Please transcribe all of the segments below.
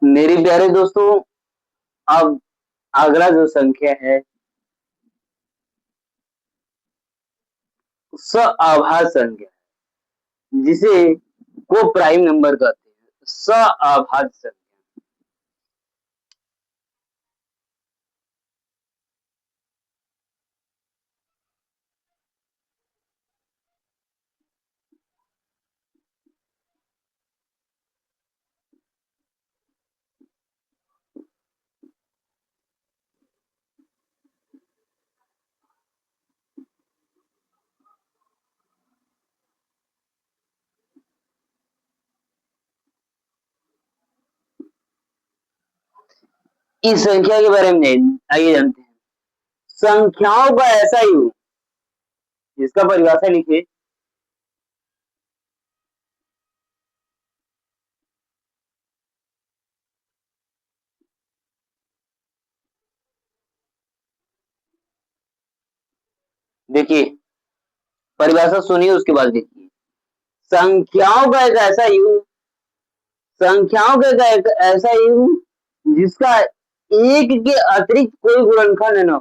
मेरे प्यारे दोस्तों, अब अगला जो संख्या है सआभाज्य संख्या, जिसे को प्राइम नंबर कहते हैं। सआभाज्य संख्या। इस संख्या के बारे में आइए जानते हैं। संख्याओं का ऐसा योग जिसका परिभाषा लिखिए। देखिए, परिभाषा सुनिए, उसके बाद देखिए। संख्याओं का एक ऐसा योग, संख्याओं का एक ऐसा योग जिसका एक के अतिरिक्त कोई गुणनखंड न हो।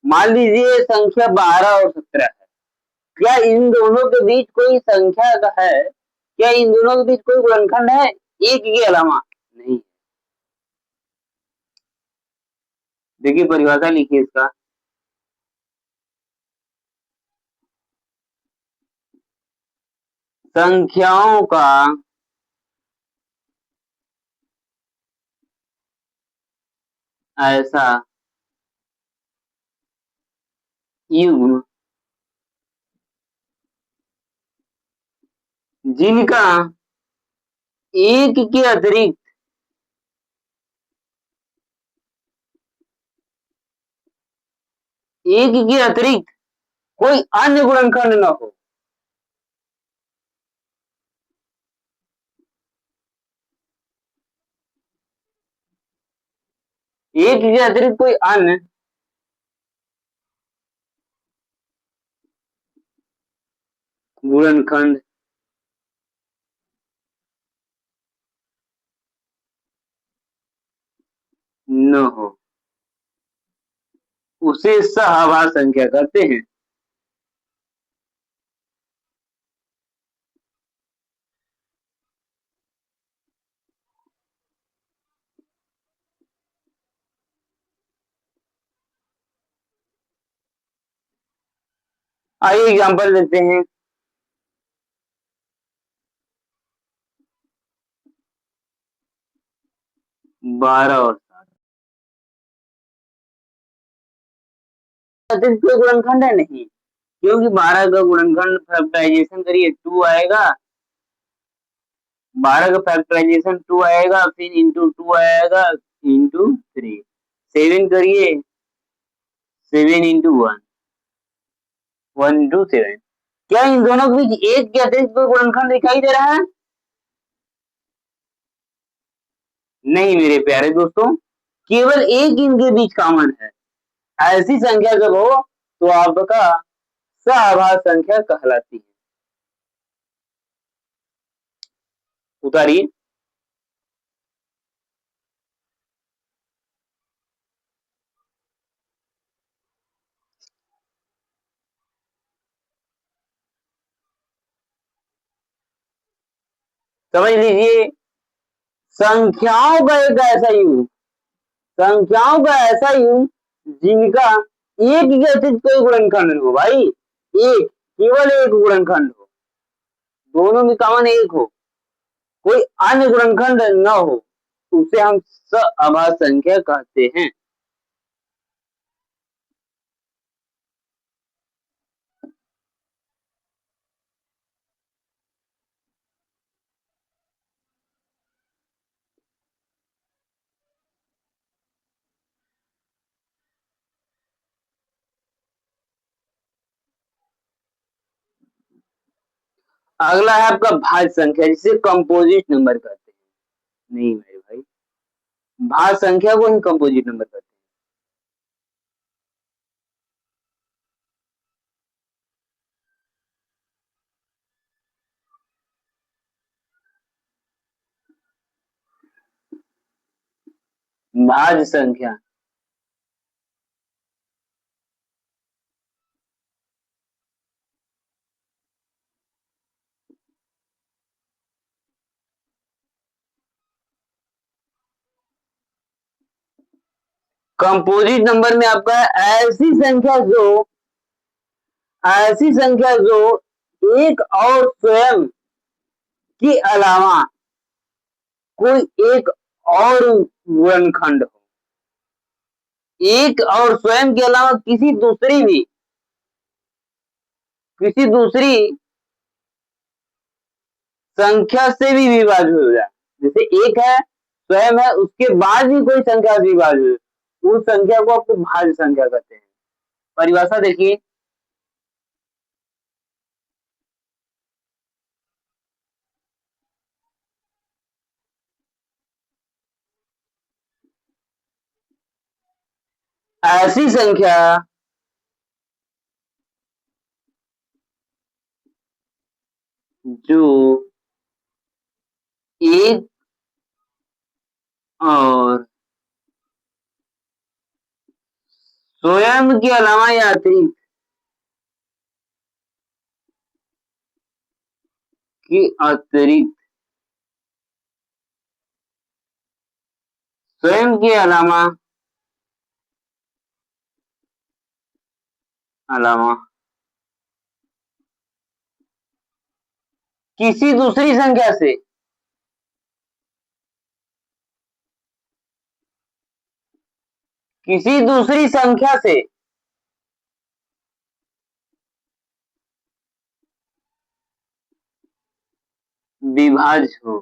मान लीजिए संख्या 12 और 17 है। क्या इन दोनों के बीच कोई संख्या है? क्या इन दोनों के बीच कोई गुणनखंड है एक के अलावा? नहीं। देखिए, परिभाषा लिखिए इसका। संख्याओं का ऐसा युग्म जिनका एक के अतिरिक्त कोई अन्य गुणनखंड न हो। एक के अतिरिक्त कोई अन्य गुणनखंड न हो, उसे सहआभाज्य संख्या कहते हैं। आइए एग्जांपल देते हैं। 12 और 7 अतिरिक्त कोई गुणनखंड है? नहीं, क्योंकि 12 का गुणनखंड फैक्टराइजेशन करिए 2 आएगा। 12 का फैक्टराइजेशन 2 आएगा, फिर इंटू 2 आएगा, इंटू 3। 7 करिए, 7 इंटू 1, 1 इंटू 7। क्या इन दोनों के बीच एक के अतिरिक्त कोई गुणनखंड दिखाई दे रहा है? नहीं मेरे प्यारे दोस्तों, केवल एक इनके बीच कॉमन है। ऐसी संख्या जब हो तो आपका सहआभाज्य संख्या कहलाती है। उतारिए। समझ लीजिए, संख्याओं का एक ऐसा युग, संख्याओं का ऐसा युग जिनका एक के अतिरिक्त कोई गुणनखंड हो। भाई, एक, केवल एक गुणनखंड हो, दोनों में कॉमन एक हो, कोई अन्य गुणनखंड न हो, उसे हम सहआभाज्य संख्या कहते हैं। अगला है आपका भाज्य संख्या, जिसे कंपोजिट नंबर कहते हैं। नहीं मेरे भाई, भाज्य संख्या को ही कंपोजिट नंबर कहते हैं। भाज्य संख्या। कंपोजिट नंबर में आपका ऐसी संख्या जो एक और स्वयं के अलावा कोई एक और गुणनखंड हो, एक और स्वयं के अलावा किसी दूसरी संख्या से भी विभाज्य हो जाए। जैसे एक है, स्वयं है, उसके बाद भी कोई संख्या से विभाज्य हो, उस संख्या को आपको भाज्य संख्या कहते हैं। परिभाषा देखिए, ऐसी संख्या जो एक और स्वयं के अलावा या अतिरिक्त स्वयं के अलावा किसी दूसरी संख्या से विभाज्य हो,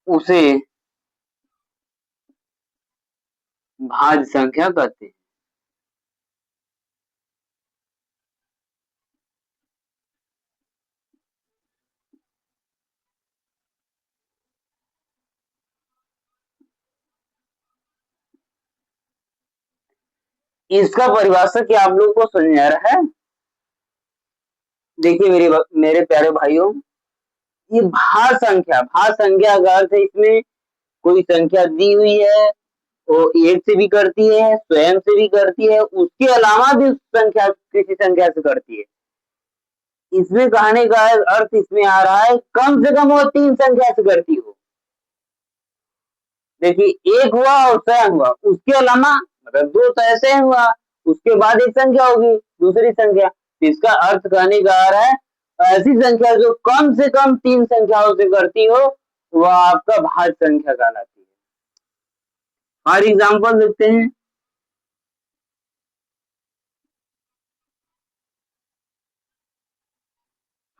उसे भाज्य संख्या कहते हैं। इसका परिभाषा क्या आप लोग को समझ आ रहा है? देखिए मेरे प्यारे भाइयों, ये भाज्य संख्या का अर्थ है, इसमें कोई संख्या दी हुई है, वो एक से भी करती है, स्वयं से भी करती है, उसके अलावा भी किसी संख्या से करती है। इसमें कहने का अर्थ इसमें आ रहा है, कम से कम वो 3 संख्या से करती हो। देखिए, एक हुआ और स्वयं हुआ, उसके अलावा मतलब 2 तो ऐसे ही हुआ, उसके बाद एक संख्या होगी, दूसरी संख्या। इसका अर्थ कहने का आ रहा है, ऐसी संख्या जो कम से कम 3 संख्याओं से करती हो, वह आपका भाज्य संख्या कहलाती है। फॉर एग्जाम्पल देखते हैं,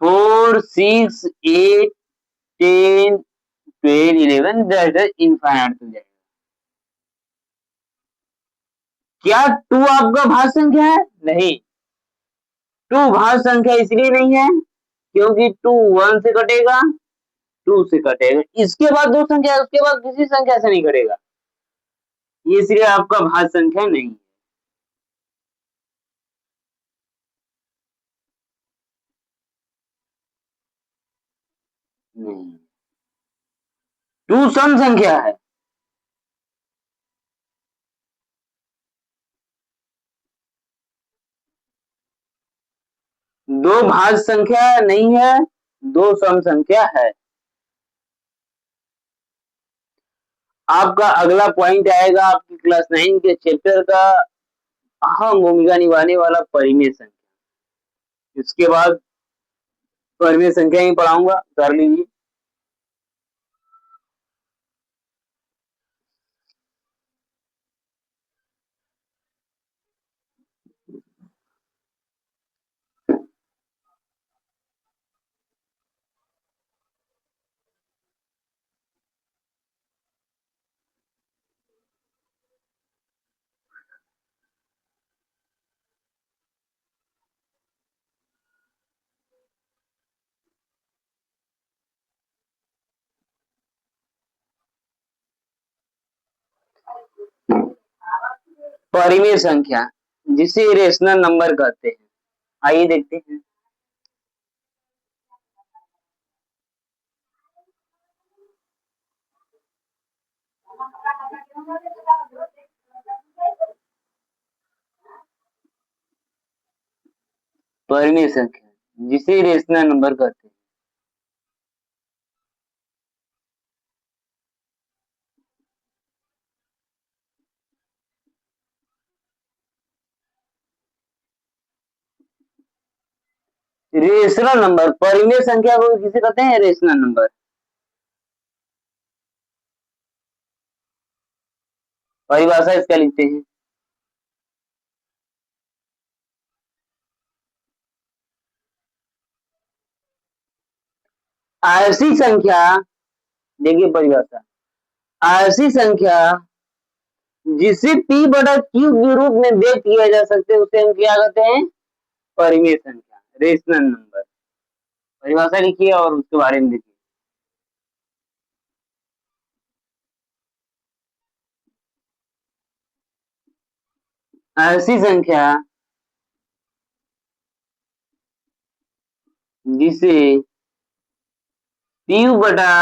4, 6, 8, 10, 12, 11 जैसे इनफाइनाइट हो जाएगा। क्या 2 आपका भाज्य संख्या है? नहीं, 2 भाज्य संख्या इसलिए नहीं है क्योंकि 2 1 से कटेगा, 2 से कटेगा, इसके बाद 2 संख्या, उसके बाद किसी संख्या से नहीं कटेगा, इसलिए आपका भाज्य संख्या नहीं है। नहीं, 2 सम संख्या है। 2 भाज्य संख्या नहीं है, 2 सम संख्या है। आपका अगला पॉइंट आएगा आपकी क्लास 9 के चैप्टर का अहम भूमिका निभाने वाला परिमेय संख्या। इसके बाद परिमेय संख्या ही पढ़ाऊंगा, कर लीजिए। परिमेय संख्या जिसे रेशनल नंबर कहते हैं, आइए देखते हैं। परिमेय संख्या जिसे रेशनल नंबर कहते हैं। रेशनल नंबर, परिमेय संख्या को किसे कहते हैं? Rational number. परिभाषा इसका लिखते हैं। ऐसी संख्या, देखिए परिभाषा, ऐसी संख्या जिसे p बटा q के रूप में व्यक्त किया जा सकते हैं उसे हम क्या कहते हैं? परिमेय संख्या, रेशनल नंबर। परिभाषा लिखिए और उसके बारे में देखिए। ऐसी संख्या जिसे p बटा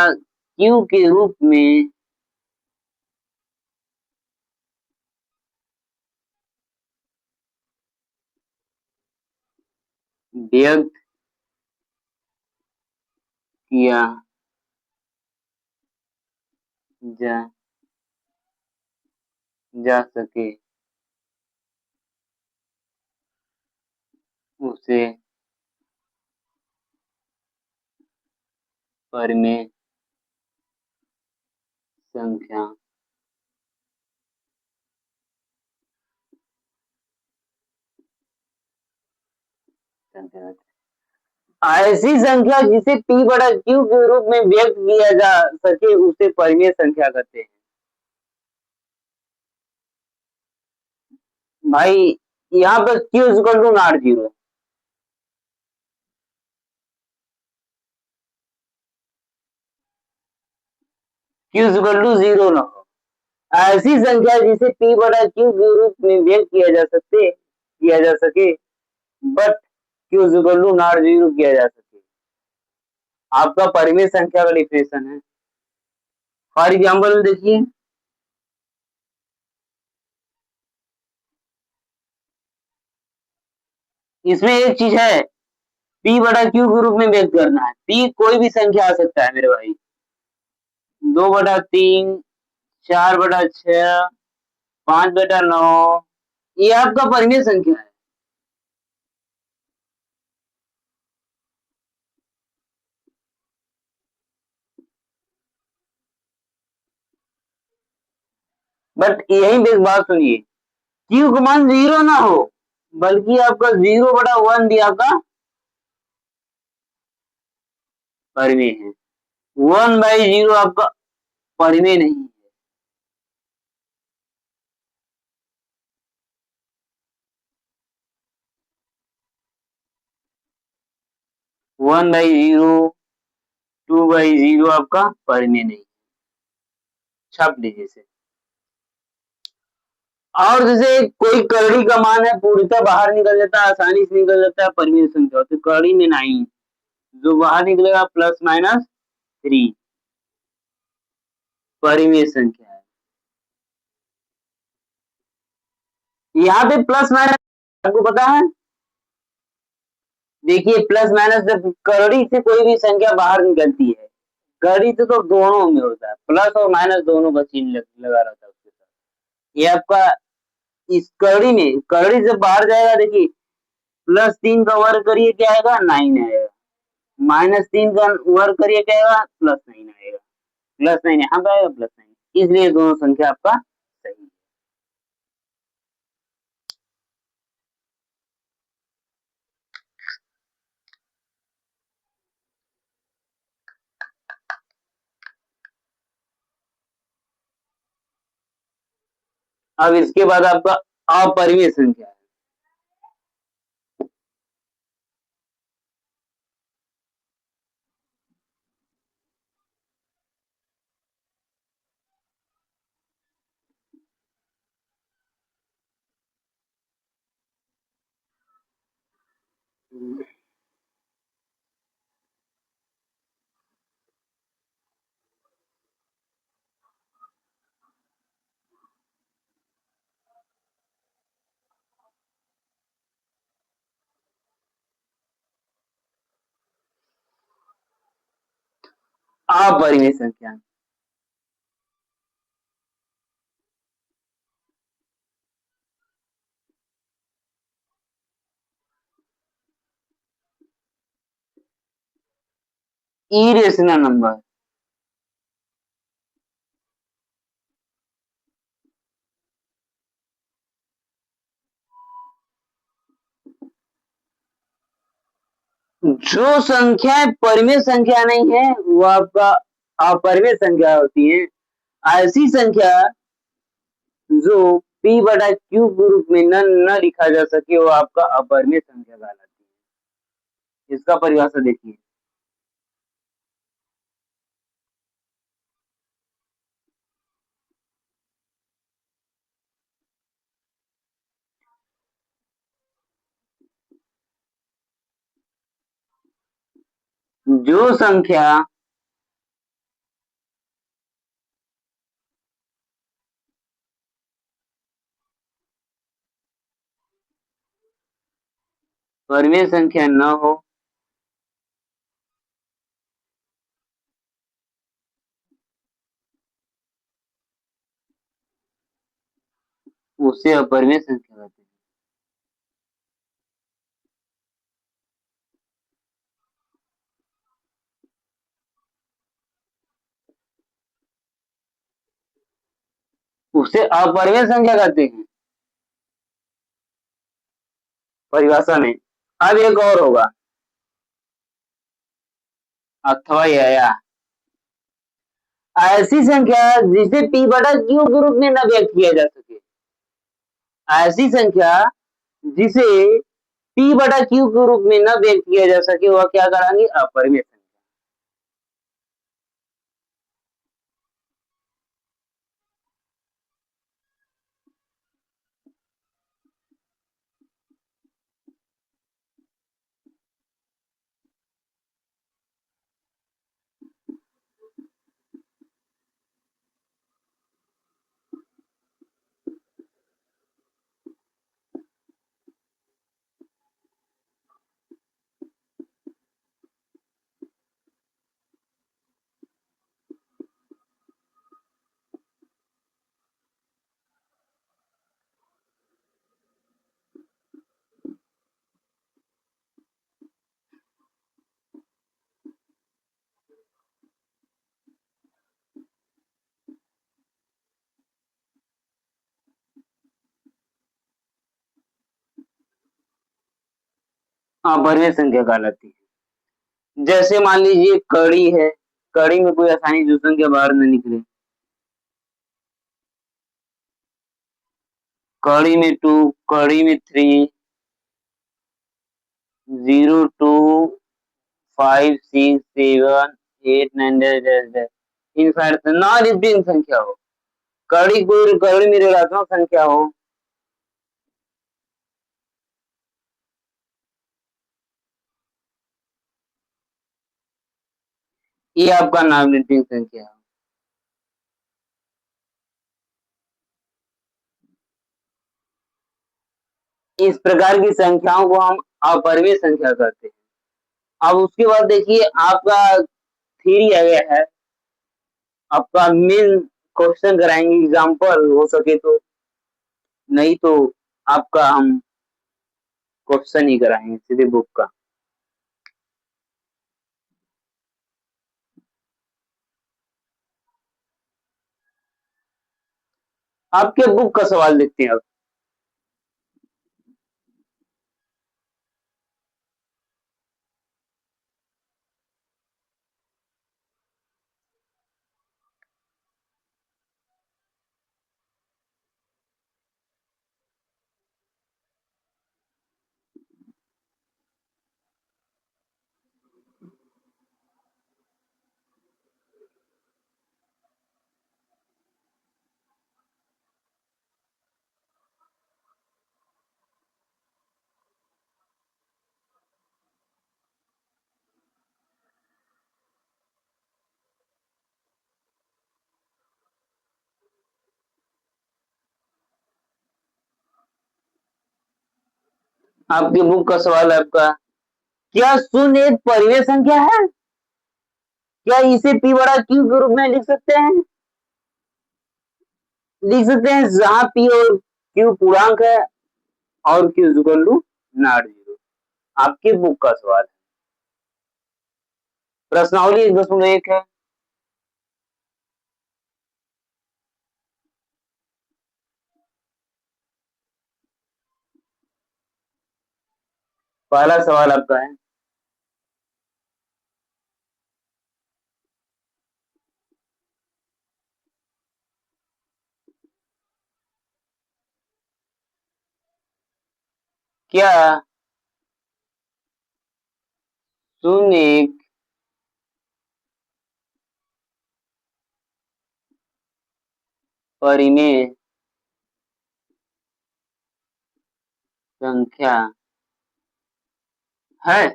q के रूप में व्यक्त किया जा जा सके उसे परिमेय संख्या ऐसी संख्या जिसे p बटा q के रूप में व्यक्त किया जा सके उसे परिमेय संख्या कहते हैं। भाई यहाँ पर q equal to not zero, q equal to zero ना हो। ऐसी संख्या जिसे p बटा q के रूप में व्यक्त किया जा सके but q equal to not zero किया जा सके, आपका परिमेय संख्या का डिफिनेशन है। फॉर एग्जाम्पल देखिए, इसमें एक चीज है, p बटा q के रूप में व्यक्त करना है। p कोई भी संख्या आ सकता है मेरे भाई, 2/3, 4/6, 5/9, ये आपका परिमेय संख्या है। बट यही एक बात सुनिए, q का मान जीरो ना हो बल्कि आपका 0/1 भी आपका परिमेय है। 1/0 आपका परिमेय नहीं है। 1/0, 2/0 आपका परिमेय नहीं, छाप लीजिए इसे। और जैसे कोई करड़ी का मान है पूर्णतः बाहर निकल जाता है, आसानी से निकल जाता है, परिमेय संख्या, तो करड़ी में नहीं, जो बाहर निकलेगा +-3 परिमेय संख्या है। यहाँ पे प्लस माइनस आपको पता है, देखिए प्लस माइनस जब करड़ी से कोई भी संख्या बाहर निकलती है, करड़ी से तो दोनों में होता है, प्लस और माइनस दोनों का चिन्ह लगा रहता है उसके साथ। ये आपका इस करड़ी में, करड़ी जब बाहर जाएगा देखिए, +3 का वर्ग करिए क्या आएगा? 9 आएगा, -3 का वर्ग करिए क्या आएगा? +9 आएगा, +9 यहाँ पे आएगा, +9, इसलिए दोनों संख्या आपका सही है। अब इसके बाद आपका अपरिमेय संख्या है। अपरिमेय संख्या। Irrational number. जो संख्याएं परिमेय संख्या नहीं है वो आपका अपरिमेय संख्या होती है। ऐसी संख्या जो p बटा q के रूप में न लिखा जा सके वो आपका अपरिमेय संख्या कहलाती है। इसका परिभाषा देखिए। जो संख्या परिमेय संख्या न हो उसे अपरिमेय संख्या कहते हैं। उसे अपरिमेय संख्या कहते हैं परिभाषा में। अब एक और होगा अथवा या ऐसी संख्या जिसे p बटा q के रूप में न व्यक्त किया जा सके। ऐसी संख्या जिसे p बटा q के रूप में न व्यक्त किया जा सके वह क्या कराएंगे अपरिमेय संख्या। अपरिमेय संख्या कहलाती है। जैसे मान लीजिए कड़ी है, कड़ी में कोई आसानी जो संख्या बाहर न निकले। कड़ी में 2, कड़ी में 3, 0, 2, 5, 6, 7, 8, 9 इनफैक्ट नॉन रिपीटिंग संख्या हो। कड़ी में ऋणात्मक संख्या हो ये आपका नॉन रिपीटिंग संख्या है। इस प्रकार की संख्याओं को हम अपरिमेय संख्या कहते हैं। अब उसके बाद देखिए आपका थ्योरी आ गया है। आपका मेन क्वेश्चन कराएंगे एग्जांपल हो सके तो, नहीं तो आपका हम क्वेश्चन ही कराएंगे सीधे बुक का। आपके बुक का सवाल देखते हैं अब। आपकी बुक का सवाल है आपका, क्या शून्य एक परिमेय संख्या है? क्या इसे p बड़ा q के रूप में लिख सकते हैं? लिख सकते हैं, जहां p और q पूर्णांक है और q equal to not zero. आपके बुक का सवाल है। प्रश्नावली 1.1 है। पहला सवाल आपका है, क्या शून्य एक परिमेय संख्या है?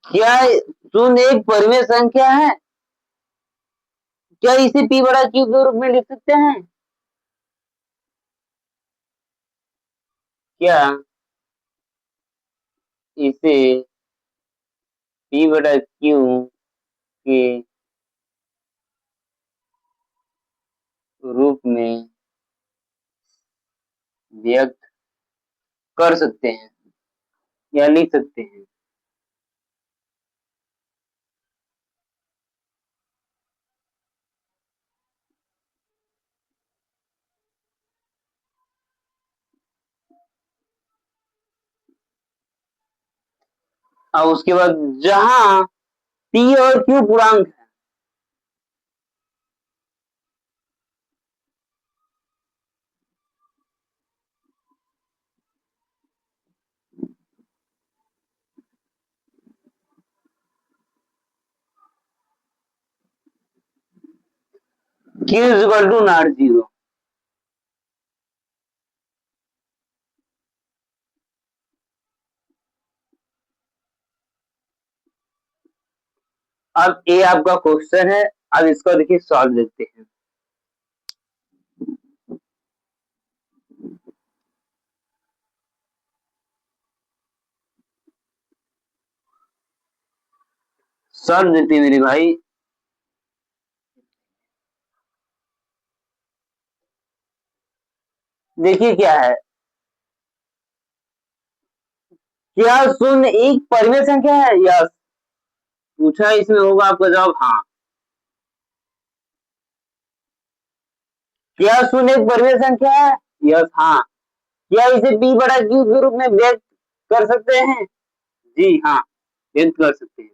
क्या शून्य एक परिमेय संख्या है? क्या इसे p बड़ा q के रूप में लिख सकते हैं? क्या इसे p बटा q के रूप में व्यक्त कर सकते हैं या लिख सकते हैं? और उसके बाद जहां p और q पूर्णांक है, q equal to not zero. अब ये आपका क्वेश्चन है। अब इसको देखिए सॉल्व देखते हैं। सॉल्व देखते हैं मेरे भाई। देखिए क्या है, क्या शून्य एक परिमेय संख्या है? यस। पूछा इसमें होगा आपका जवाब हाँ। क्या शून्य एक परिमेय संख्या है? यस हाँ। क्या इसे p बड़ा q के रूप में व्यक्त कर सकते हैं? जी हाँ, व्यक्त कर सकते हैं।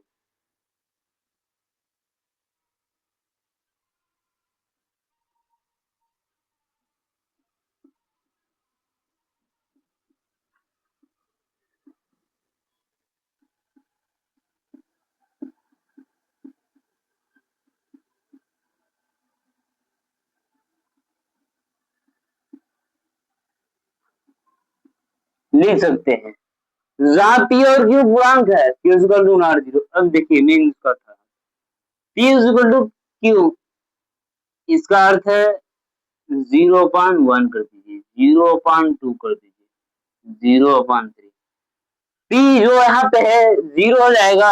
लिख सकते हैं, जहां p और q पूर्णांक है, q equal to not zero. अब देखिए मेन इसका था, p इक्वल टू q, इसका अर्थ है 0/1 कर दीजिए, 0/2 कर दीजिए, 0/3। p जो यहाँ पे है 0 हो जाएगा,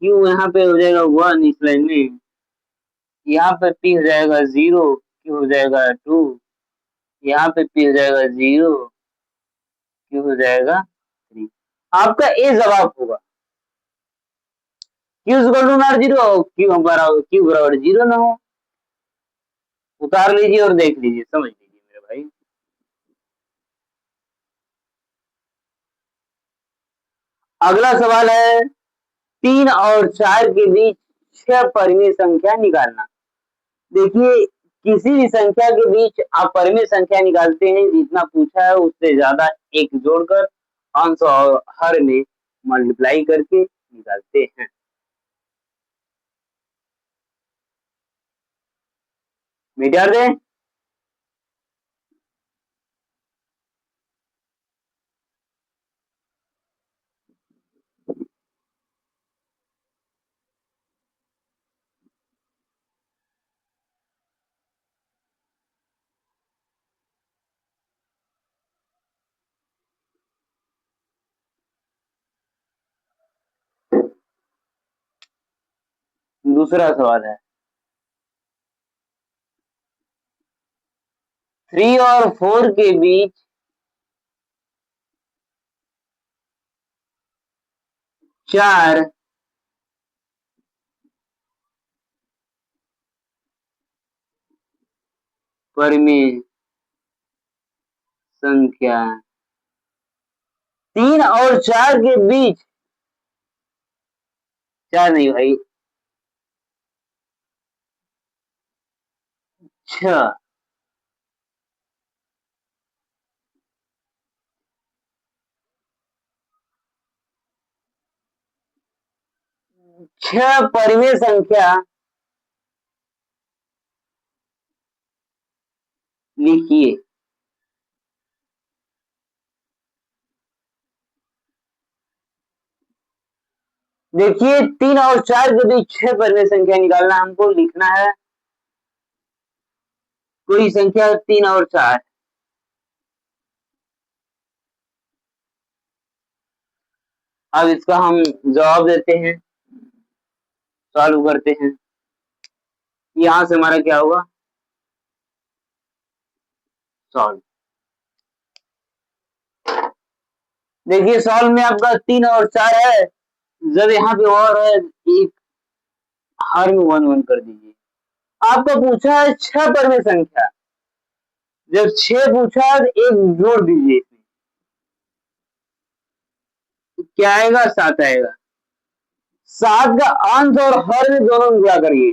q यहाँ पे हो जाएगा 1 इस लाइन में, यहाँ पे p हो जाएगा 0, q हो जाएगा 2, यहाँ पे p हो जाएगा 0, q हो जाएगा 3। आपका ए जवाब होगा। q equal to not zero, q बराबर 0 ना हो। उतार लीजिए और देख लीजिए, समझ लीजिए मेरे भाई। अगला सवाल है, 3 और 4 के बीच 6 परिमेय संख्या निकालना। देखिए, किसी भी संख्या के बीच आप परिमेय संख्या निकालते हैं, जितना पूछा है उससे ज्यादा एक जोड़कर अंश और हर में मल्टीप्लाई करके निकालते हैं। विद्यार्थी, दूसरा सवाल है 3 और 4 के बीच 4 परिमेय संख्या 3 और 4 के बीच 4 नहीं भाई 6 6 परिमेय संख्या लिखिए। देखिए 3 और 4 के बीच 6 परिमेय संख्या निकालना हमको लिखना है कोई संख्या 3 और 4। अब इसका हम जवाब देते हैं सॉल्व करते हैं। यहां से हमारा क्या होगा सॉल्व। देखिए सॉल्व में आपका 3 और 4 है जब यहाँ पे और है एक हर में 1 1 कर दीजिए। आपका पूछा है 6 परिमेय संख्या जब 6 पूछा है तो एक जोड़ दीजिए इसमें क्या आएगा 7 आएगा। 7 का अंश और हर में दोनों में गुणा करिए।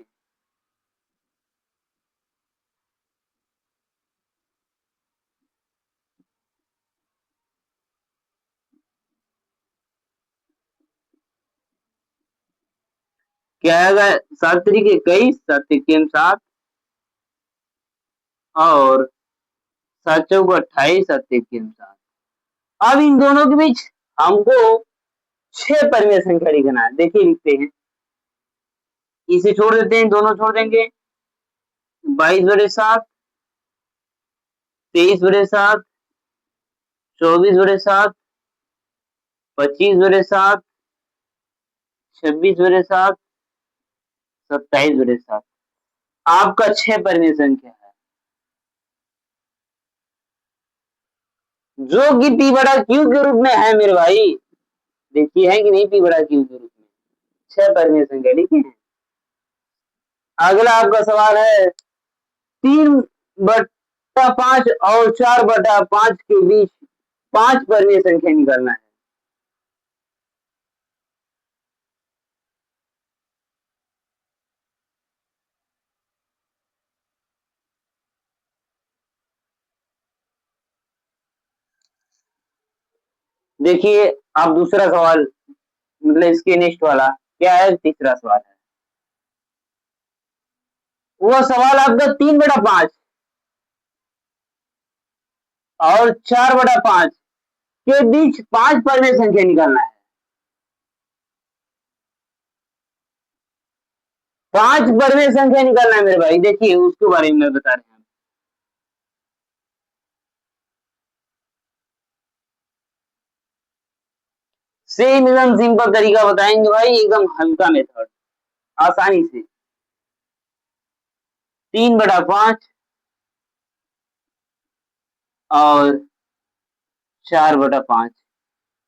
क्या आएगा 7 तरीके 21 7 तिक्के 7 और 7 चौक 28 7 तिक्के 7। अब इन दोनों के बीच हमको 6 परिमेय संख्या लिखना है। देखिए लिखते हैं इसे छोड़ देते हैं दोनों छोड़ देंगे 22/7 23/7 24/7 25/7 26/7 27/7 आपका 6 परिमेय संख्या है जो कि पी बड़ा क्यू के रूप में है मेरे भाई। देखिए है कि नहीं पी बड़ा क्यू के रूप में 6 परिमेय संख्या लिखे हैं। अगला आपका सवाल है 3/5 और 4/5 के बीच 5 परिमेय संख्या निकालना है। देखिए आप दूसरा सवाल मतलब इसके नेक्स्ट वाला क्या है तीसरा सवाल है वो सवाल आपका 3/5 और 4/5 के बीच 5 परिमेय संख्या निकालना है। 5 परिमेय संख्या निकालना है मेरे भाई। देखिए उसके बारे में बता रहे हैं सेम एकदम सिंपल तरीका बताएंगे भाई एकदम हल्का मेथड आसानी से 3/5 और 4/5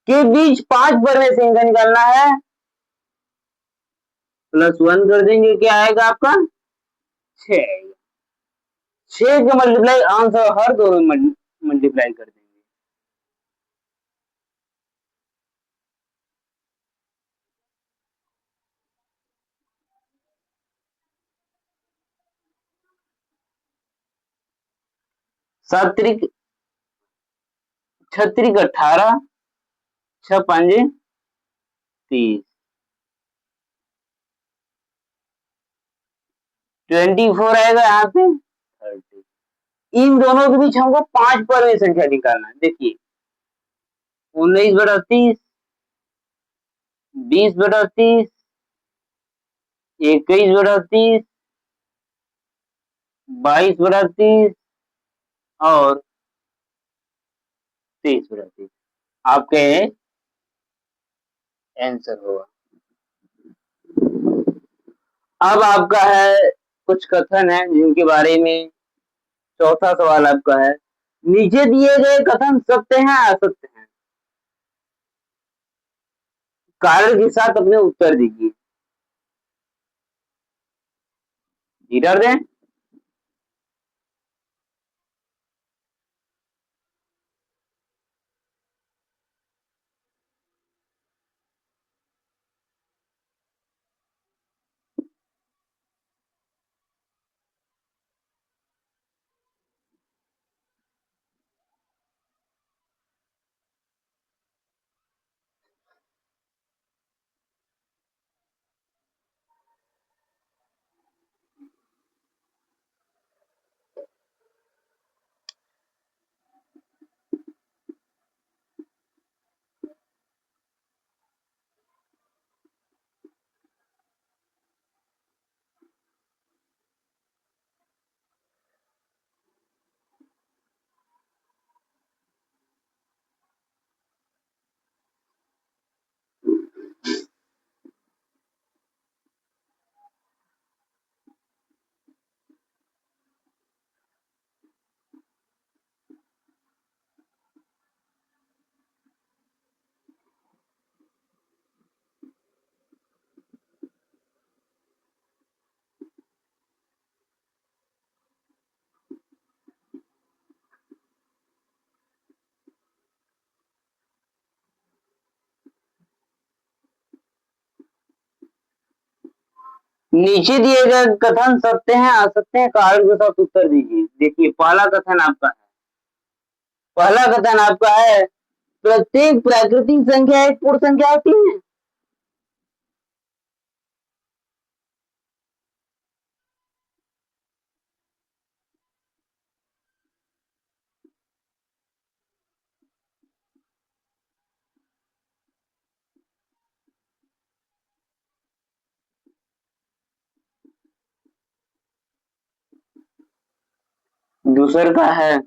के बीच 5 परिमेय संख्या निकालना है। +1 कर देंगे क्या आएगा आपका 6 आएगा। 6 के मल्टीप्लाई अंश और हर दोनों मल्टीप्लाई कर देंगे। सात त्रिक 6 त्रिक 18 6 5 30 24 आएगा यहाँ पे 30। इन दोनों के बीच हमको 5 परिमेय संख्या निकालना है। देखिए 19/30 20/30 21/30 22/30 और 23/30 आपके आंसर होगा। अब आपका है कुछ कथन है जिनके बारे में चौथा सवाल आपका है, नीचे दिए गए कथन सत्य हैं असत्य हैं, कारण के साथ अपने उत्तर दीजिए। लीडर दें? नीचे दिए गए कथन सत्य हैं असत्य हैं, कारण के साथ उत्तर दीजिए। देखिए पहला कथन आपका है, पहला कथन आपका है, प्रत्येक प्राकृतिक संख्या एक पूर्ण संख्या होती है। दूसर का है,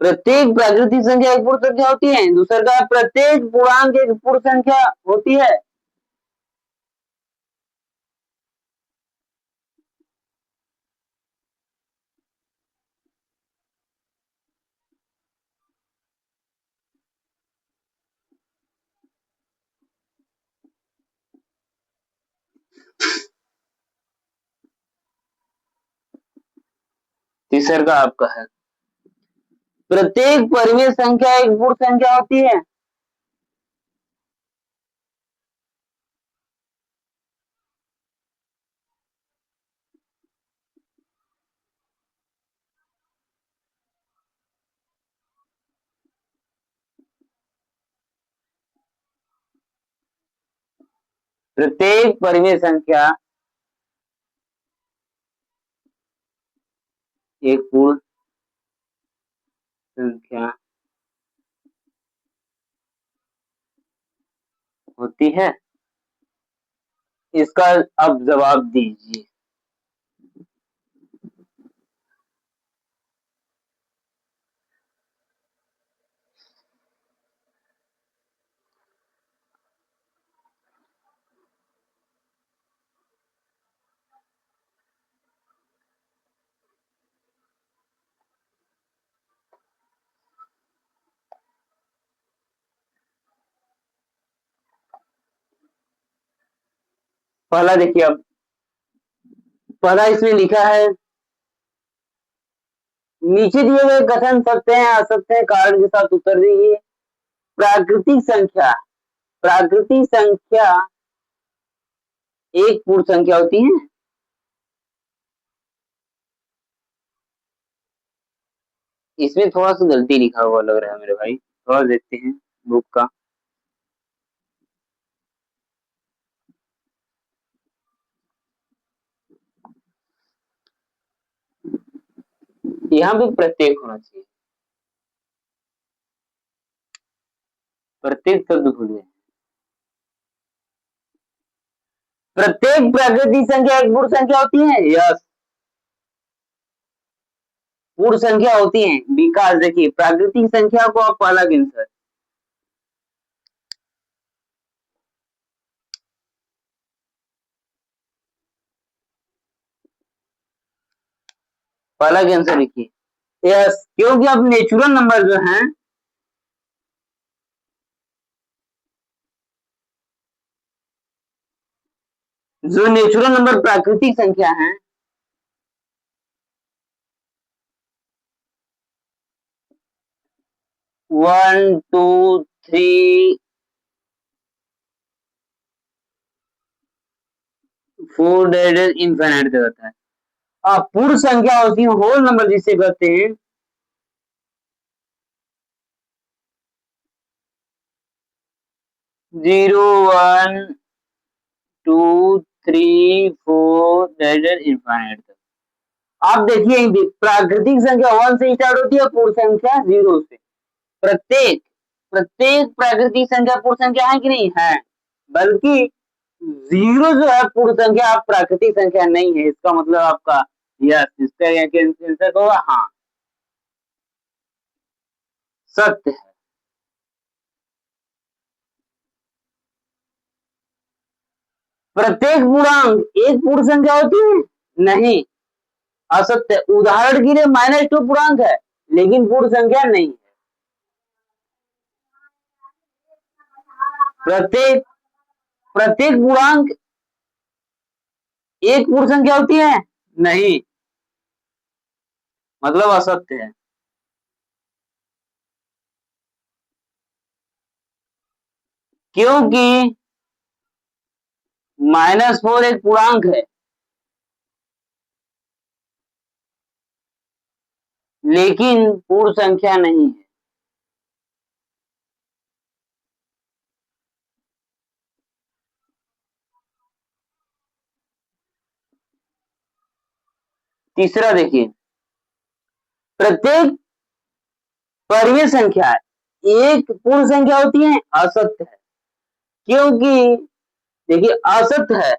प्रत्येक प्राकृतिक संख्या एक पूर्ण संख्या होती है। दूसर का, प्रत्येक पूर्णांक एक पूर्ण संख्या होती है। तीसर का आपका है, प्रत्येक परिमेय संख्या एक पूर्ण संख्या होती है। प्रत्येक परिमेय संख्या एक पूर्ण संख्या होती है। इसका अब जवाब दीजिए। पहला देखिए, अब पहला इसमें लिखा है, नीचे दिए गए कथन सत्य हैं असत्य हैं, कारण के साथ उत्तर दीजिए। प्राकृतिक संख्या, प्राकृतिक संख्या एक पूर्ण संख्या होती है। इसमें थोड़ा सा गलती लिखा हुआ लग रहा है मेरे भाई, थोड़ा देखते हैं बुक का। यहाँ भी प्रत्येक होना चाहिए, प्रत्येक शब्द भूल गए। प्रत्येक प्राकृतिक संख्या एक पूर्ण संख्या होती है। यस, पूर्ण संख्या होती है। विकास देखिए, प्राकृतिक संख्या को आप पहला आंसर, पहला के आंसर लिखिए। यस, क्योंकि अब नेचुरल नंबर जो हैं जो नेचुरल नंबर प्राकृतिक संख्या हैं, one two three four dead infinite तक आता है। अब पूर्ण संख्या होती है होल नंबर जिसे कहते हैं, zero one two three four dead infinite तक। आप देखिए प्राकृतिक संख्या वन से स्टार्ट होती है, पूर्ण संख्या जीरो से। प्रत्येक प्रत्येक प्राकृतिक संख्या पूर्ण संख्या है कि नहीं है, बल्कि जीरो जो है पूर्ण संख्या प्राकृतिक संख्या नहीं है। इसका मतलब आपका यस, इसका आंसर होगा हाँ, सत्य है। प्रत्येक पूर्णांक एक पूर्ण संख्या होती है, नहीं, असत्य। उदाहरण के लिए -2 पूर्णांक है लेकिन पूर्ण संख्या नहीं है। प्रत्येक प्रत्येक पूर्णांक एक पूर्ण संख्या होती है, नहीं, मतलब असत्य है। क्योंकि -4 एक पूर्णांक है लेकिन पूर्ण संख्या नहीं है। तीसरा देखिए, प्रत्येक परिमेय संख्या एक पूर्ण संख्या होती है, असत्य है। क्योंकि देखिए असत्य है,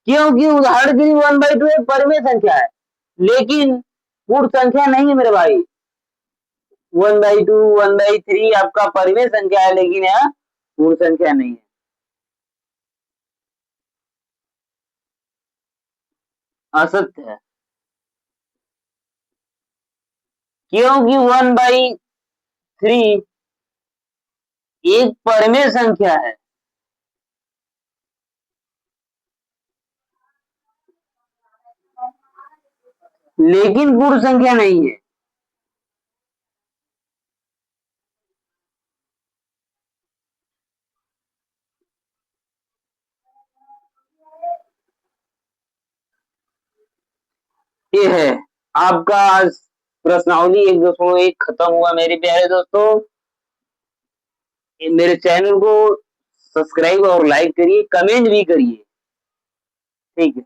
क्योंकि उदाहरण के लिए 1/2 एक परिमेय संख्या है लेकिन पूर्ण संख्या नहीं है मेरे भाई। 1/2 1/3 आपका परिमेय संख्या है लेकिन यह पूर्ण संख्या नहीं है, असत्य है। क्योंकि 1/3 एक परिमेय संख्या है लेकिन पूर्ण संख्या नहीं है। ये है आपका आज प्रश्नावली 1.1 खत्म हुआ मेरे प्यारे दोस्तों। मेरे चैनल को सब्सक्राइब और लाइक करिए, कमेंट भी करिए, ठीक है।